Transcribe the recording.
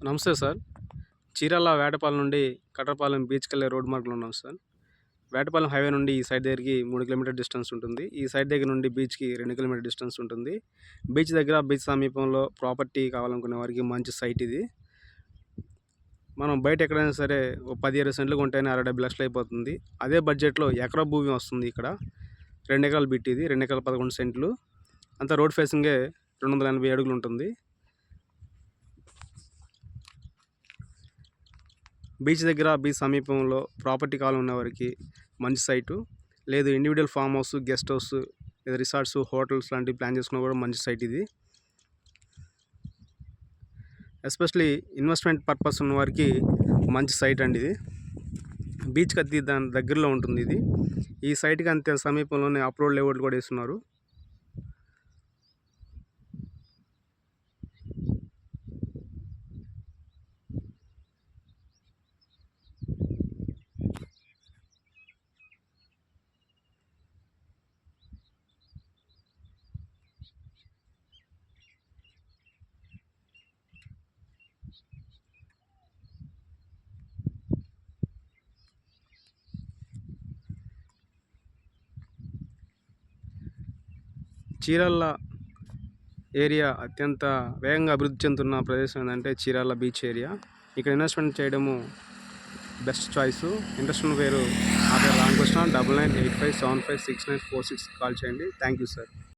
నమస్తే సార్. చీరాల వేటపాలెం నుండి కటరపాలెం బీచ్‌కెళ్ళే రోడ్ మార్గంలో ఉన్నాం సార్. వేటపాలెం హైవే నుండి ఈ సైడ్ దగ్గరికి 3 కిలోమీటర్ డిస్టెన్స్ ఉంటుంది. ఈ సైడ్ దగ్గర నుండి బీచ్‌కి 2 కిలోమీటర్ డిస్టెన్స్ ఉంటుంది. బీచ్ దగ్గర, బీచ్ సమీపంలో ప్రాపర్టీ కావాలనుకునే వారికి మంచి సైట్ ఇది. మనం బయట ఎక్కడైనా సరే ఓ 10, 20 సెంట్లు కొంటేనే 60, 70 లక్షలు అయిపోతుంది. అదే బడ్జెట్‌లో ఎకరా భూమి వస్తుంది ఇక్కడ. 2 ఎకరాల బిట్ ఇది. 2 ఎకరాల 11 సెంట్లు. అంతా రోడ్ ఫేసింగే 280 అడుగులు ఉంటుంది. బీచ్ దగ్గర, బీచ్ సమీపంలో ప్రాపర్టీ కావాలన్న వారికి మంచి సైటు. లేదు individual farm house, guest house లేదా రిసార్ట్స్, హోటల్స్ లాంటివి ప్లాన్ చేసుకున్నా కూడా మంచి సైట్ ఇది. ఎస్పెషలీ ఇన్వెస్ట్మెంట్ పర్పస్ ఉన్న వారికి మంచి సైట్ అండి ఇది. బీచ్కి అతి దాని దగ్గరలో ఉంటుంది ఇది. ఈ సైట్కి అంతే సమీపంలోనే అప్రోడ్ లేఅవుట్లు కూడా వేస్తున్నారు. చీరాల ఏరియా అత్యంత వేగంగా అభివృద్ధి చెందుతున్న ప్రదేశం ఏంటంటే చీరాల బీచ్ ఏరియా. ఇక్కడ ఇన్వెస్ట్మెంట్ చేయడము బెస్ట్ చాయిస్. ఇంట్రెస్ట్ ఉన్న పేరు నా పేరు రామకృష్ణ. 9985756946 కాల్ చేయండి. Thank you sir.